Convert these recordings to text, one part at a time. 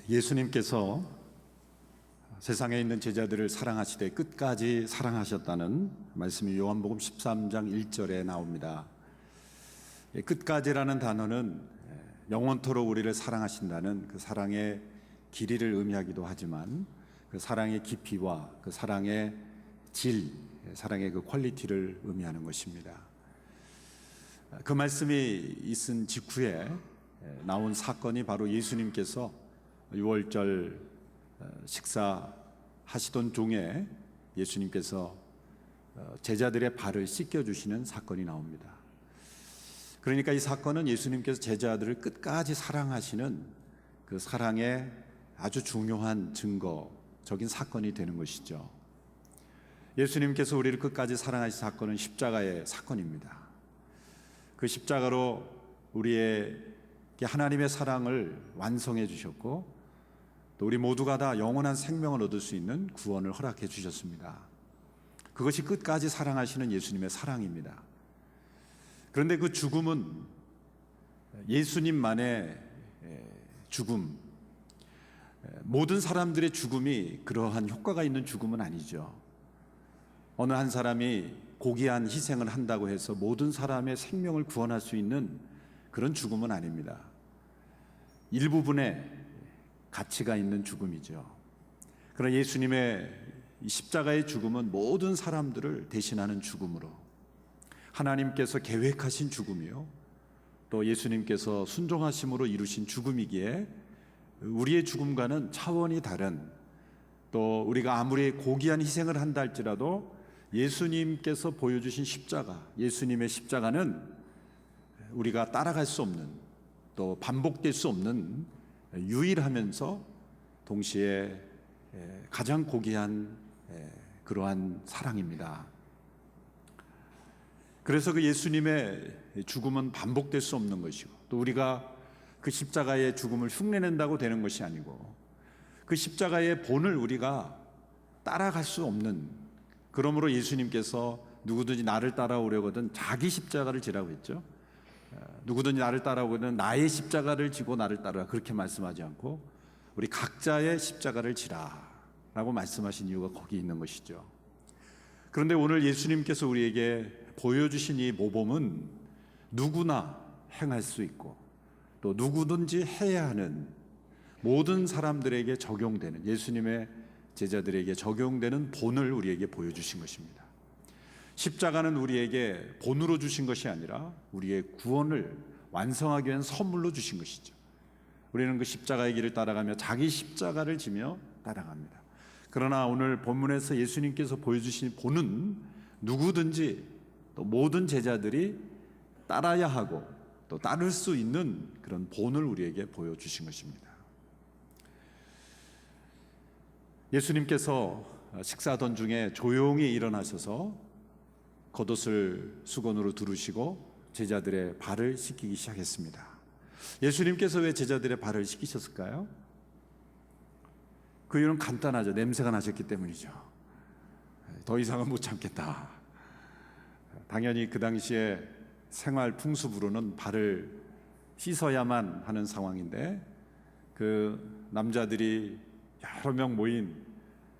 예수님께서 세상에 있는 제자들을 사랑하시되 끝까지 사랑하셨다는 말씀이 요한복음 13장 1절에 나옵니다. 끝까지라는 단어는 영원토록 우리를 사랑하신다는 그 사랑의 길이를 의미하기도 하지만 그 사랑의 깊이와 그 사랑의 질, 사랑의 그 퀄리티를 의미하는 것입니다. 그 말씀이 있은 직후에 나온 사건이 바로 예수님께서 유월절 식사하시던 중에 예수님께서 제자들의 발을 씻겨주시는 사건이 나옵니다. 그러니까 이 사건은 예수님께서 제자들을 끝까지 사랑하시는 그 사랑의 아주 중요한 증거적인 사건이 되는 것이죠. 예수님께서 우리를 끝까지 사랑하신 사건은 십자가의 사건입니다. 그 십자가로 우리에게 하나님의 사랑을 완성해 주셨고 또 우리 모두가 다 영원한 생명을 얻을 수 있는 구원을 허락해 주셨습니다. 그것이 끝까지 사랑하시는 예수님의 사랑입니다. 그런데 그 죽음은 예수님만의 죽음, 모든 사람들의 죽음이 그러한 효과가 있는 죽음은 아니죠. 어느 한 사람이 고귀한 희생을 한다고 해서 모든 사람의 생명을 구원할 수 있는 그런 죽음은 아닙니다. 일부분의 가치가 있는 죽음이죠. 그러나 예수님의 십자가의 죽음은 모든 사람들을 대신하는 죽음으로 하나님께서 계획하신 죽음이요 또 예수님께서 순종하심으로 이루신 죽음이기에 우리의 죽음과는 차원이 다른, 또 우리가 아무리 고귀한 희생을 한다 할지라도 예수님께서 보여주신 십자가, 예수님의 십자가는 우리가 따라갈 수 없는, 또 반복될 수 없는 유일하면서 동시에 가장 고귀한 그러한 사랑입니다. 그래서 그 예수님의 죽음은 반복될 수 없는 것이고 또 우리가 그 십자가의 죽음을 흉내낸다고 되는 것이 아니고 그 십자가의 본을 우리가 따라갈 수 없는, 그러므로 예수님께서 누구든지 나를 따라오려거든 자기 십자가를 지라고 했죠. 누구든지 나를 따라오거든 나의 십자가를 지고 나를 따르라, 그렇게 말씀하지 않고 우리 각자의 십자가를 지라 라고 말씀하신 이유가 거기 있는 것이죠. 그런데 오늘 예수님께서 우리에게 보여주신 이 모범은 누구나 행할 수 있고 또 누구든지 해야 하는, 모든 사람들에게 적용되는, 예수님의 제자들에게 적용되는 본을 우리에게 보여주신 것입니다. 십자가는 우리에게 본으로 주신 것이 아니라 우리의 구원을 완성하기 위한 선물로 주신 것이죠. 우리는 그 십자가의 길을 따라가며 자기 십자가를 지며 따라갑니다. 그러나 오늘 본문에서 예수님께서 보여주신 본은 누구든지 또 모든 제자들이 따라야 하고 또 따를 수 있는 그런 본을 우리에게 보여주신 것입니다. 예수님께서 식사하던 중에 조용히 일어나셔서 겉옷을 수건으로 두르시고 제자들의 발을 씻기기 시작했습니다. 예수님께서 왜 제자들의 발을 씻기셨을까요? 그 이유는 간단하죠. 냄새가 나셨기 때문이죠. 더 이상은 못 참겠다. 당연히 그 당시에 생활 풍습으로는 발을 씻어야만 하는 상황인데 그 남자들이 여러 명 모인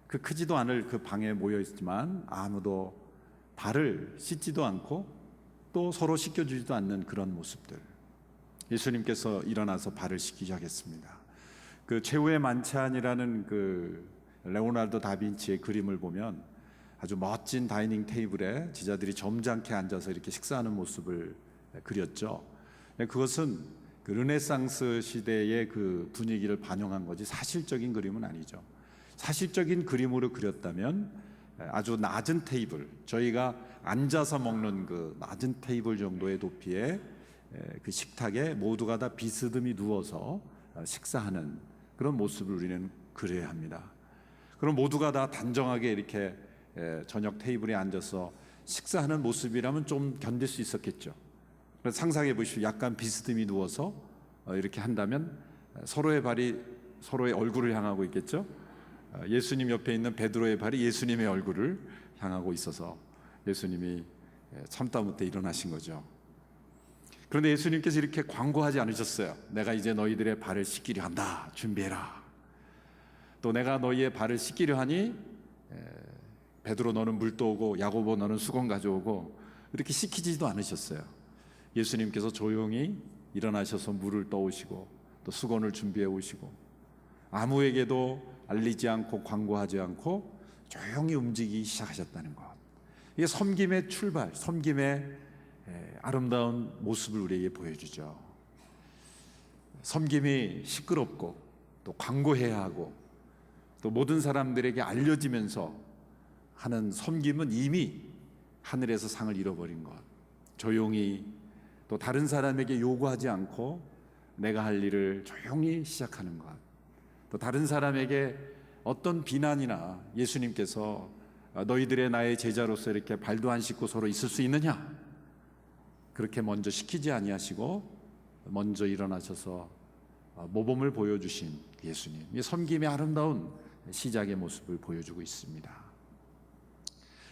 그 크지도 않을 그 방에 모여 있지만 아무도 발을 씻지도 않고 또 서로 씻겨주지도 않는 그런 모습들. 예수님께서 일어나서 발을 씻기기 시작했습니다. 그 최후의 만찬이라는 그 레오나르도 다빈치의 그림을 보면 아주 멋진 다이닝 테이블에 제자들이 점잖게 앉아서 이렇게 식사하는 모습을 그렸죠. 그것은 그 르네상스 시대의 그 분위기를 반영한 거지 사실적인 그림은 아니죠. 사실적인 그림으로 그렸다면 아주 낮은 테이블, 저희가 앉아서 먹는 그 낮은 테이블 정도의 높이의 그 식탁에 모두가 다 비스듬히 누워서 식사하는 그런 모습을 우리는 그려야 합니다. 그럼 모두가 다 단정하게 이렇게 저녁 테이블에 앉아서 식사하는 모습이라면 좀 견딜 수 있었겠죠. 그래서 상상해 보십시오. 약간 비스듬히 누워서 이렇게 한다면 서로의 발이 서로의 얼굴을 향하고 있겠죠. 예수님 옆에 있는 베드로의 발이 예수님의 얼굴을 향하고 있어서 예수님이 참다 못해 일어나신 거죠. 그런데 예수님께서 이렇게 광고하지 않으셨어요. 내가 이제 너희들의 발을 씻기려 한다. 준비해라. 또 내가 너희의 발을 씻기려 하니 베드로 너는 물 떠오고 야고보 너는 수건 가져오고 이렇게 시키지도 않으셨어요. 예수님께서 조용히 일어나셔서 물을 떠오시고 또 수건을 준비해 오시고 아무에게도 알리지 않고 광고하지 않고 조용히 움직이기 시작하셨다는 것. 이게 섬김의 출발, 섬김의 아름다운 모습을 우리에게 보여주죠. 섬김이 시끄럽고 또 광고해야 하고 또 모든 사람들에게 알려지면서 하는 섬김은 이미 하늘에서 상을 잃어버린 것. 조용히 또 다른 사람에게 요구하지 않고 내가 할 일을 조용히 시작하는 것. 또 다른 사람에게 어떤 비난이나 예수님께서 너희들의 나의 제자로서 이렇게 발도 안 씻고 서로 있을 수 있느냐? 그렇게 먼저 시키지 아니하시고 먼저 일어나셔서 모범을 보여주신 예수님. 이 섬김의 아름다운 시작의 모습을 보여주고 있습니다.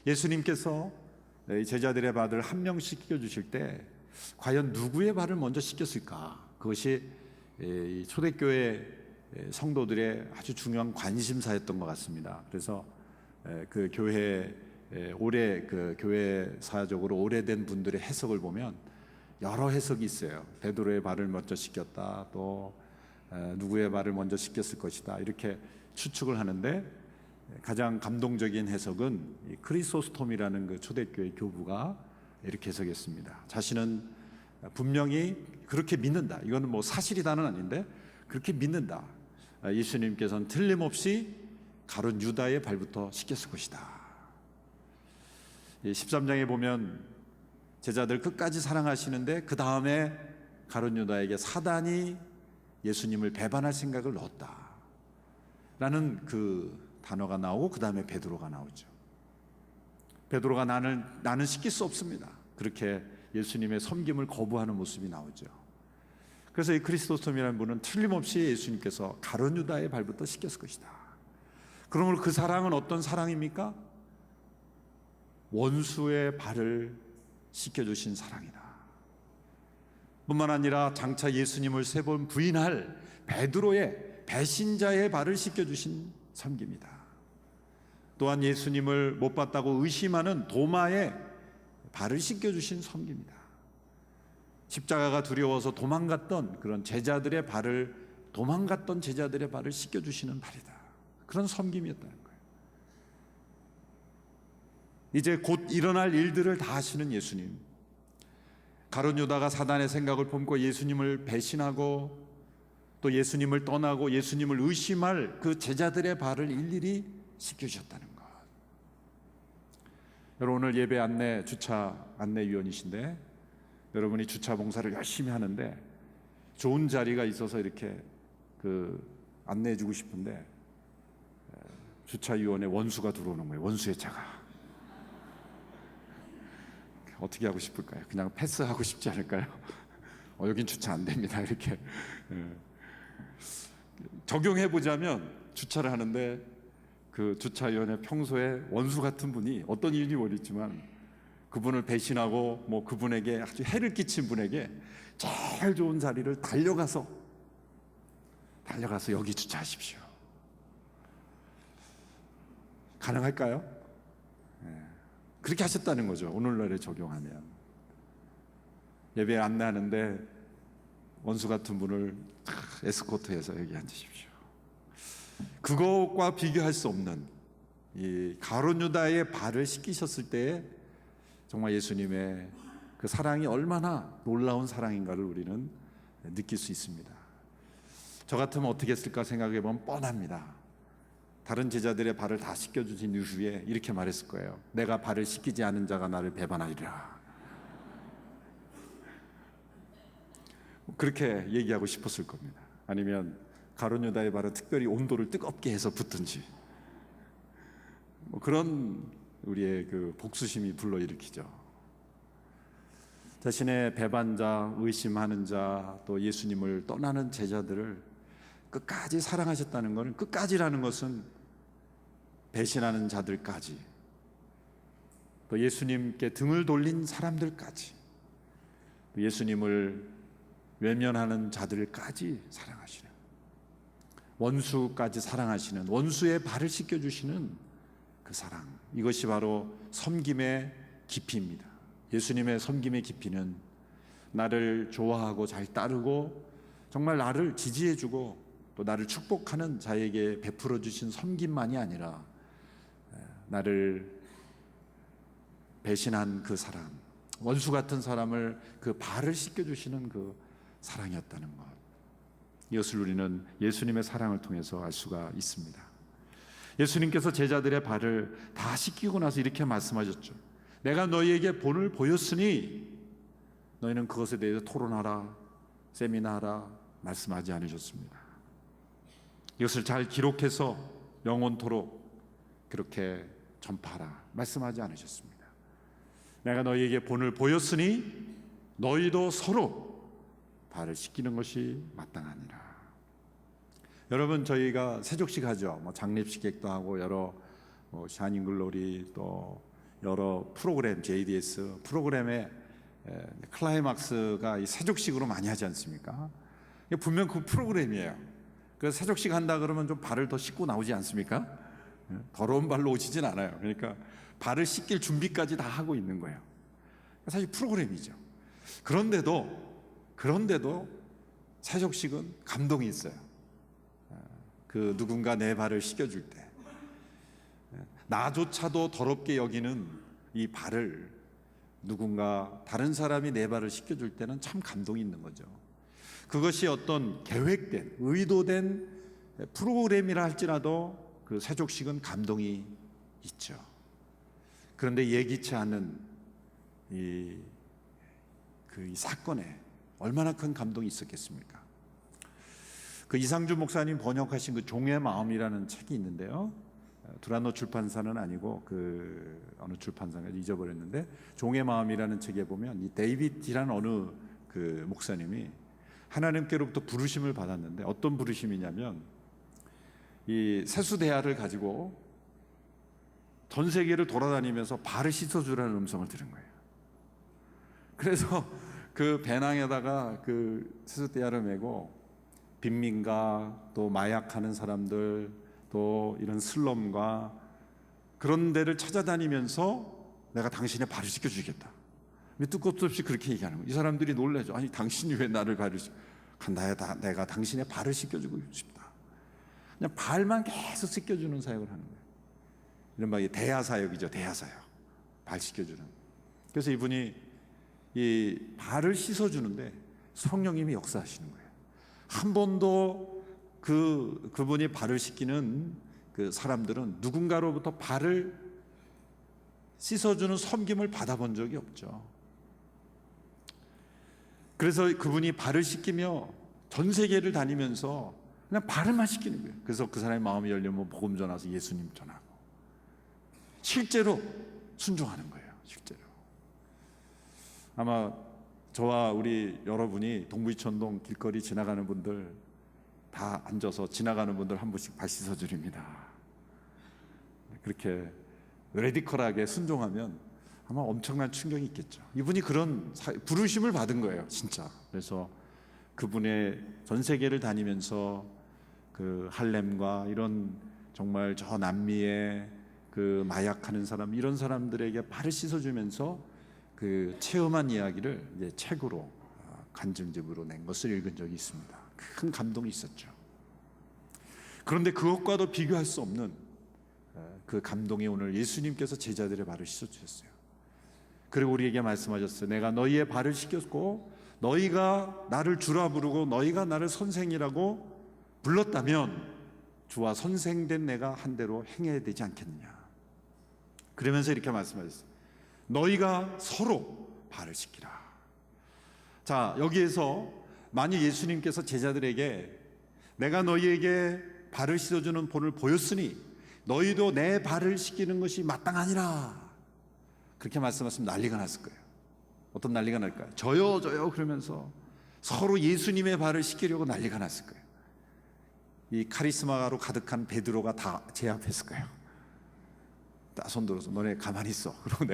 예수님께서 제자들의 발을 한 명씩 씻겨주실 때 과연 누구의 발을 먼저 씻겼을까? 그것이 초대교회 성도들의 아주 중요한 관심사였던 것 같습니다. 그래서 그 교회 오래 그 교회사적으로 오래된 분들의 해석을 보면 여러 해석이 있어요. 베드로의 발을 먼저 씻겼다, 또 누구의 발을 먼저 씻겼을 것이다, 이렇게 추측을 하는데 가장 감동적인 해석은 크리소스톰이라는 그 초대교회 교부가 이렇게 해석했습니다. 자신은 분명히 그렇게 믿는다. 이거는 뭐 사실이다는 아닌데 그렇게 믿는다. 예수님께서는 틀림없이 가룟 유다의 발부터 씻겼을 것이다. 13장에 보면 제자들 끝까지 사랑하시는데 그 다음에 가룟 유다에게 사단이 예수님을 배반할 생각을 넣었다 라는 그 단어가 나오고 그 다음에 베드로가 나오죠. 베드로가 나는 씻길 수 없습니다. 그렇게 예수님의 섬김을 거부하는 모습이 나오죠. 그래서 이 크리스토스톰이라는 분은 틀림없이 예수님께서 가룟 유다의 발부터 씻겼을 것이다. 그러므로 그 사랑은 어떤 사랑입니까? 원수의 발을 씻겨주신 사랑이다. 뿐만 아니라 장차 예수님을 세 번 부인할 베드로의 배신자의 발을 씻겨주신 섬김이다. 또한 예수님을 못 봤다고 의심하는 도마의 발을 씻겨주신 섬김이다. 십자가가 두려워서 도망갔던 그런 제자들의 발을 씻겨주시는 발이다. 그런 섬김이었다는 거예요. 이제 곧 일어날 일들을 다 하시는 예수님. 가룟 유다가 사단의 생각을 품고 예수님을 배신하고 또 예수님을 떠나고 예수님을 의심할 그 제자들의 발을 일일이 씻겨주셨다는 것. 여러분 오늘 예배 안내 주차 안내위원이신데 여러분이 주차 봉사를 열심히 하는데 좋은 자리가 있어서 이렇게 안내해 주고 싶은데 주차위원회 원수가 들어오는 거예요. 원수의 차가. 어떻게 하고 싶을까요? 그냥 패스하고 싶지 않을까요? 여긴 주차 안 됩니다. 이렇게 적용해 보자면 주차를 하는데 그 주차위원회 평소에 원수 같은 분이 어떤 이유인지 모르겠지만 그분을 배신하고 뭐 그분에게 아주 해를 끼친 분에게 제일 좋은 자리를 달려가서 여기 주차하십시오. 가능할까요? 그렇게 하셨다는 거죠. 오늘날에 적용하면 예배 안내하는데 원수 같은 분을 에스코트해서 여기 앉으십시오. 그것과 비교할 수 없는 이 가룟 유다의 발을 씻기셨을 때 정말 예수님의 그 사랑이 얼마나 놀라운 사랑인가를 우리는 느낄 수 있습니다. 저 같으면 어떻게 했을까 생각해 보면 뻔합니다. 다른 제자들의 발을 다 씻겨주신 이후에 이렇게 말했을 거예요. 내가 발을 씻기지 않은 자가 나를 배반하리라. 그렇게 얘기하고 싶었을 겁니다. 아니면 가룟 유다의 발은 특별히 온도를 뜨겁게 해서 붓든지, 그런 우리의 그 복수심이 불러일으키죠. 자신의 배반자, 의심하는 자, 또 예수님을 떠나는 제자들을 끝까지 사랑하셨다는 것은, 끝까지라는 것은 배신하는 자들까지, 또 예수님께 등을 돌린 사람들까지, 또 예수님을 외면하는 자들까지 사랑하시는, 원수까지 사랑하시는, 원수의 발을 씻겨주시는 그 사랑, 이것이 바로 섬김의 깊이입니다. 예수님의 섬김의 깊이는 나를 좋아하고 잘 따르고 정말 나를 지지해주고 또 나를 축복하는 자에게 베풀어 주신 섬김만이 아니라 나를 배신한 그 사람, 원수 같은 사람을 그 발을 씻겨주시는 그 사랑이었다는 것, 이것을 우리는 예수님의 사랑을 통해서 알 수가 있습니다. 예수님께서 제자들의 발을 다 씻기고 나서 이렇게 말씀하셨죠. 내가 너희에게 본을 보였으니 너희는 그것에 대해서 토론하라, 세미나하라 말씀하지 않으셨습니다. 이것을 잘 기록해서 영원토록 그렇게 전파하라 말씀하지 않으셨습니다. 내가 너희에게 본을 보였으니 너희도 서로 발을 씻기는 것이 마땅하니라. 여러분, 저희가 세족식 하죠. 장례식 계획도 하고 여러 샤닝글로리 또 여러 프로그램, JDS 프로그램의 클라이막스가 이 세족식으로 많이 하지 않습니까? 분명 그 프로그램이에요. 그래서 세족식 한다 그러면 좀 발을 더 씻고 나오지 않습니까? 더러운 발로 오시진 않아요. 그러니까 발을 씻길 준비까지 다 하고 있는 거예요. 사실 프로그램이죠. 그런데도 세족식은 감동이 있어요. 그 누군가 내 발을 씻겨줄 때, 나조차도 더럽게 여기는 이 발을 누군가 다른 사람이 내 발을 씻겨줄 때는 참 감동이 있는 거죠. 그것이 어떤 계획된, 의도된 프로그램이라 할지라도 그 세족식은 감동이 있죠. 그런데 예기치 않은 이 사건에 얼마나 큰 감동이 있었겠습니까? 그 이상주 목사님 번역하신 그 종의 마음이라는 책이 있는데요. 두란노 출판사는 아니고 그 어느 출판사인가 잊어버렸는데, 종의 마음이라는 책에 보면 이 데이빗이라는 어느 그 목사님이 하나님께로부터 부르심을 받았는데, 어떤 부르심이냐면 이 세수대야를 가지고 전 세계를 돌아다니면서 발을 씻어주라는 음성을 들은 거예요. 그래서 그 배낭에다가 그 세수대야를 메고 빈민가, 또 마약하는 사람들, 또 이런 슬럼과 그런 데를 찾아다니면서 내가 당신의 발을 씻겨주겠다. 밑도 끝도 없이 그렇게 얘기하는 거예요. 이 사람들이 놀라죠. 아니, 당신이 왜 나를 발을 내가 당신의 발을 씻겨주고 싶다. 그냥 발만 계속 씻겨주는 사역을 하는 거예요. 이른바 대야 사역이죠. 대야 사역. 발 씻겨주는. 그래서 이분이 이 발을 씻어주는데 성령님이 역사하시는 거예요. 한 번도 그분이 발을 씻기는 그 사람들은 누군가로부터 발을 씻어주는 섬김을 받아본 적이 없죠. 그래서 그분이 발을 씻기며 전 세계를 다니면서 그냥 발을만 씻기는 거예요. 그래서 그 사람의 마음이 열리면 복음 전하서 예수님 전하고 실제로 순종하는 거예요. 실제로. 아마 저와 우리 여러분이 동부이천동 길거리 지나가는 분들 다 앉아서 지나가는 분들 한 분씩 발 씻어드립니다. 그렇게 레디컬하게 순종하면 아마 엄청난 충격이 있겠죠. 이분이 그런 부르심을 받은 거예요, 진짜. 그래서 그분의 전 세계를 다니면서 그 할렘과 이런 정말 저 남미의 그 마약하는 사람, 이런 사람들에게 발을 씻어주면서 그 체험한 이야기를 이제 책으로 간증집으로 낸 것을 읽은 적이 있습니다. 큰 감동이 있었죠. 그런데 그것과도 비교할 수 없는 그 감동이 오늘 예수님께서 제자들의 발을 씻어주셨어요. 그리고 우리에게 말씀하셨어요. 내가 너희의 발을 씻겼고 너희가 나를 주라 부르고 너희가 나를 선생이라고 불렀다면 주와 선생된 내가 한 대로 행해야 되지 않겠느냐. 그러면서 이렇게 말씀하셨어요. 너희가 서로 발을 씻기라. 자, 여기에서 만약 예수님께서 제자들에게 내가 너희에게 발을 씻어주는 본을 보였으니 너희도 내 발을 씻기는 것이 마땅하니라, 그렇게 말씀하시면 난리가 났을 거예요. 어떤 난리가 날까요? 저요 그러면서 서로 예수님의 발을 씻기려고 난리가 났을 거예요. 이 카리스마로 가득한 베드로가 다 제압했을 거예요. 딱 손들어서 너네 가만히 있어. 그리고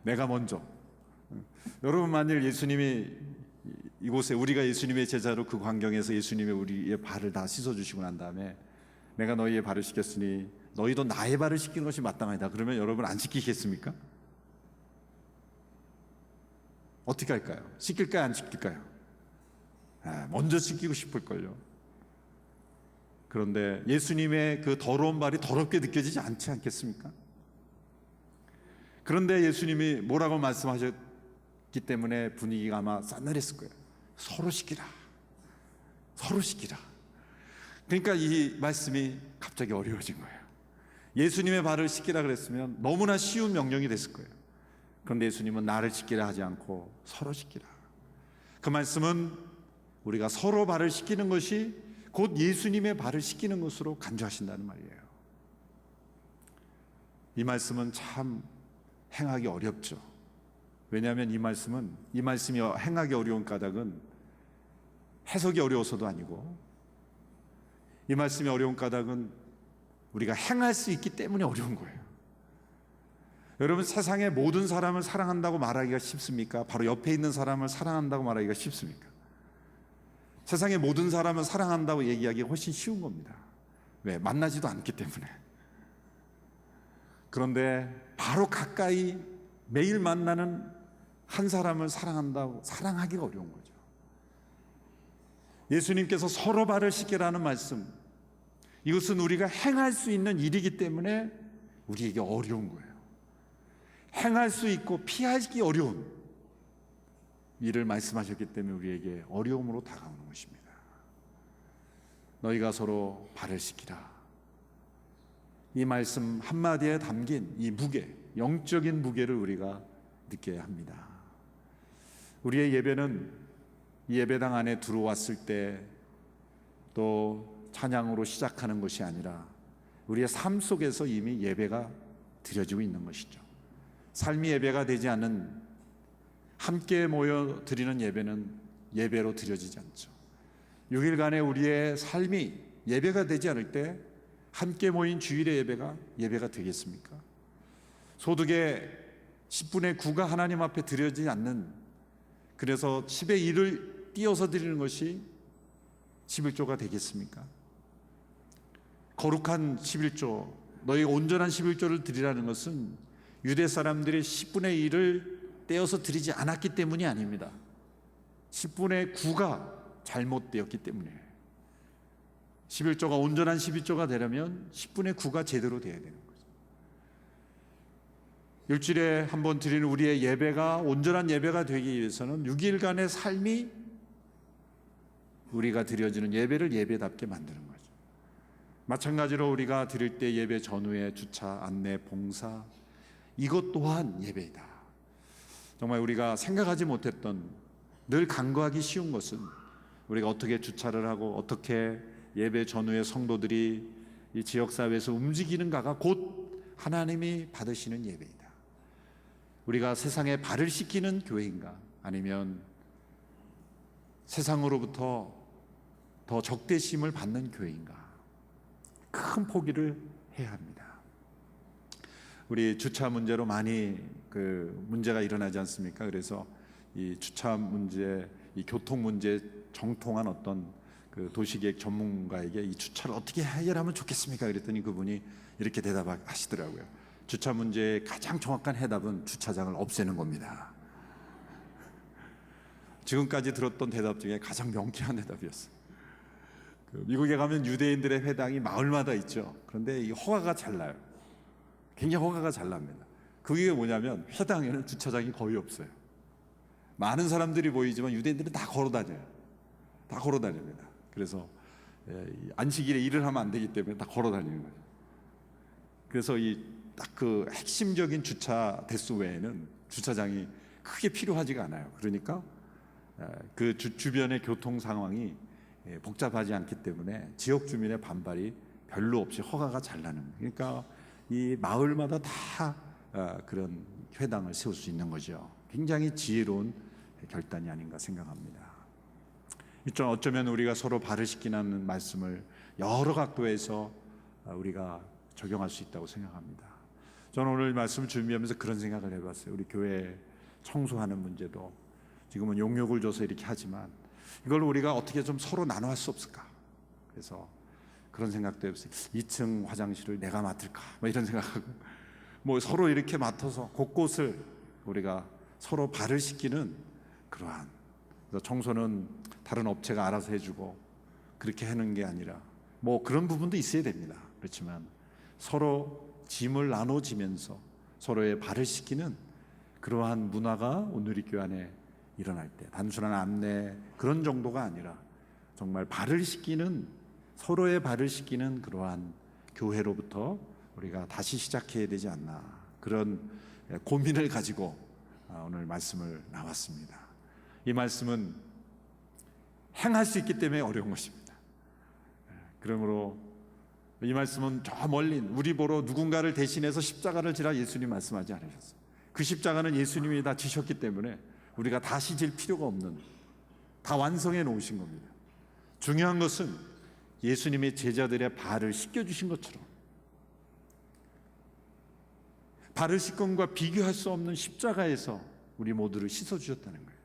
내가 먼저. 여러분, 만일 예수님이 이곳에 우리가 예수님의 제자로 그 광경에서 예수님의 우리의 발을 다 씻어주시고 난 다음에 내가 너희의 발을 씻겼으니 너희도 나의 발을 씻기는 것이 마땅하다, 그러면 여러분 안 씻기겠습니까? 어떻게 할까요? 씻길까요? 안 씻길까요? 먼저 씻기고 싶을걸요. 그런데 예수님의 그 더러운 발이 더럽게 느껴지지 않지 않겠습니까? 그런데 예수님이 뭐라고 말씀하셨기 때문에 분위기가 아마 싸늘했을 거예요. 서로 씻기라. 서로 씻기라. 그러니까 이 말씀이 갑자기 어려워진 거예요. 예수님의 발을 씻기라 그랬으면 너무나 쉬운 명령이 됐을 거예요. 그런데 예수님은 나를 씻기라 하지 않고 서로 씻기라. 그 말씀은 우리가 서로 발을 씻기는 것이 곧 예수님의 발을 씻기는 것으로 간주하신다는 말이에요. 이 말씀은 참 행하기 어렵죠. 왜냐하면 이 말씀이 행하기 어려운 까닭은 해석이 어려워서도 아니고, 이 말씀이 어려운 까닭은 우리가 행할 수 있기 때문에 어려운 거예요. 여러분, 세상의 모든 사람을 사랑한다고 말하기가 쉽습니까? 바로 옆에 있는 사람을 사랑한다고 말하기가 쉽습니까? 세상의 모든 사람을 사랑한다고 얘기하기가 훨씬 쉬운 겁니다. 왜? 만나지도 않기 때문에. 그런데 바로 가까이 매일 만나는 한 사람을 사랑하기가 어려운 거죠. 예수님께서 서로 발을 씻기라는 말씀, 이것은 우리가 행할 수 있는 일이기 때문에 우리에게 어려운 거예요. 행할 수 있고 피하기 어려운 일을 말씀하셨기 때문에 우리에게 어려움으로 다가오는 것입니다. 너희가 서로 발을 씻기라. 이 말씀 한마디에 담긴 이 무게, 영적인 무게를 우리가 느껴야 합니다. 우리의 예배는 이 예배당 안에 들어왔을 때 또 찬양으로 시작하는 것이 아니라 우리의 삶 속에서 이미 예배가 드려지고 있는 것이죠. 삶이 예배가 되지 않은, 함께 모여 드리는 예배는 예배로 드려지지 않죠. 6일간의 우리의 삶이 예배가 되지 않을 때 함께 모인 주일의 예배가 되겠습니까? 소득의 10분의 9가 하나님 앞에 드려지지 않는, 그래서 10의 1을 띄어서 드리는 것이 11조가 되겠습니까? 거룩한 11조, 너희 온전한 11조를 드리라는 것은 유대 사람들이 10분의 1을 떼어서 드리지 않았기 때문이 아닙니다. 10분의 9가 잘못되었기 때문에. 11조가 온전한 11조가 되려면 10분의 9가 제대로 돼야 되는 거죠. 일주일에 한 번 드리는 우리의 예배가 온전한 예배가 되기 위해서는 6일간의 삶이 우리가 드려지는 예배를 예배답게 만드는 거죠. 마찬가지로 우리가 드릴 때 예배 전후에 주차, 안내, 봉사, 이것 또한 예배이다. 정말 우리가 생각하지 못했던, 늘 간과하기 쉬운 것은 우리가 어떻게 주차를 하고 어떻게 예배 전후에 성도들이 이 지역사회에서 움직이는가가 곧 하나님이 받으시는 예배이다. 우리가 세상에 발을 씻기는 교회인가, 아니면 세상으로부터 더 적대심을 받는 교회인가, 큰 포기를 해야 합니다. 우리 주차 문제로 많이 문제가 일어나지 않습니까? 그래서 이 주차 문제, 이 교통 문제 정통한 어떤 도시계획 전문가에게 이 주차를 어떻게 해결하면 좋겠습니까? 그랬더니 그분이 이렇게 대답하시더라고요. 주차 문제의 가장 정확한 해답은 주차장을 없애는 겁니다. 지금까지 들었던 대답 중에 가장 명쾌한 대답이었어요. 미국에 가면 유대인들의 회당이 마을마다 있죠. 그런데 이 허가가 잘 나요. 굉장히 허가가 잘 납니다. 그게 뭐냐면 회당에는 주차장이 거의 없어요. 많은 사람들이 보이지만 유대인들은 다 걸어 다녀요. 다 걸어 다닙니다. 그래서 안식일에 일을 하면 안 되기 때문에 다 걸어 다니는 거죠. 그래서 이 딱 그 핵심적인 주차 대수 외에는 주차장이 크게 필요하지가 않아요. 그러니까 그 주변의 교통 상황이 복잡하지 않기 때문에 지역 주민의 반발이 별로 없이 허가가 잘 나는 거예요. 그러니까 이 마을마다 다 그런 회당을 세울 수 있는 거죠. 굉장히 지혜로운 결단이 아닌가 생각합니다. 어쩌면 우리가 서로 발을 씻기는 말씀을 여러 각도에서 우리가 적용할 수 있다고 생각합니다. 저는 오늘 말씀 준비하면서 그런 생각을 해봤어요. 우리 교회 청소하는 문제도 지금은 용역을 줘서 이렇게 하지만 이걸 우리가 어떻게 좀 서로 나눠 할 수 없을까? 그래서 그런 생각도 해봤어요. 2층 화장실을 내가 맡을까? 뭐 이런 생각하고 뭐 서로 이렇게 맡아서 곳곳을 우리가 서로 발을 씻기는 그러한, 그래서 청소는 다른 업체가 알아서 해주고 그렇게 하는 게 아니라 뭐 그런 부분도 있어야 됩니다. 그렇지만 서로 짐을 나눠지면서 서로의 발을 씻기는 그러한 문화가 오늘 이 교회 안에 일어날 때 단순한 안내 그런 정도가 아니라 정말 발을 씻기는, 서로의 발을 씻기는 그러한 교회로부터 우리가 다시 시작해야 되지 않나, 그런 고민을 가지고 오늘 말씀을 나왔습니다. 이 말씀은 행할 수 있기 때문에 어려운 것입니다. 그러므로 이 말씀은 저 멀리 우리 보러 누군가를 대신해서 십자가를 지라 예수님 말씀하지 않으셨어요. 그 십자가는 예수님이 다 지셨기 때문에 우리가 다시 질 필요가 없는, 다 완성해 놓으신 겁니다. 중요한 것은 예수님의 제자들의 발을 씻겨주신 것처럼 발을 씻김과 비교할 수 없는 십자가에서 우리 모두를 씻어주셨다는 거예요.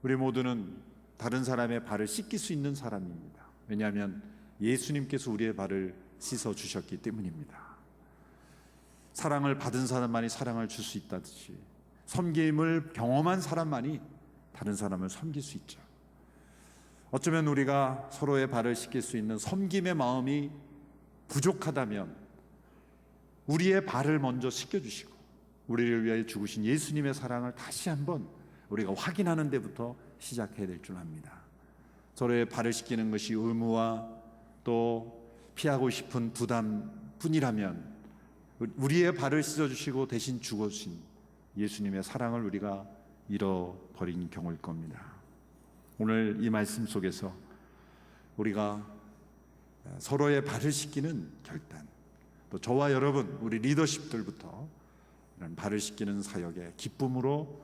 우리 모두는 다른 사람의 발을 씻길 수 있는 사람입니다. 왜냐하면 예수님께서 우리의 발을 씻어주셨기 때문입니다. 사랑을 받은 사람만이 사랑을 줄 수 있다듯이 섬김을 경험한 사람만이 다른 사람을 섬길 수 있죠. 어쩌면 우리가 서로의 발을 씻길 수 있는 섬김의 마음이 부족하다면 우리의 발을 먼저 씻겨주시고 우리를 위하여 죽으신 예수님의 사랑을 다시 한번 우리가 확인하는 데부터 시작해야 될 줄 압니다. 서로의 발을 씻기는 것이 의무와 또 피하고 싶은 부담뿐이라면 우리의 발을 씻어주시고 대신 죽으신 예수님의 사랑을 우리가 잃어버린 경우일 겁니다. 오늘 이 말씀 속에서 우리가 서로의 발을 씻기는 결단, 또 저와 여러분 우리 리더십들부터 이런 발을 씻기는 사역에 기쁨으로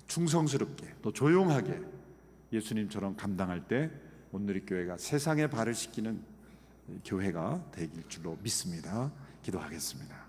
충성스럽게 또 조용하게 예수님처럼 감당할 때 오늘의 교회가 세상의 발을 씻기는 교회가 되길 줄로 믿습니다. 기도하겠습니다.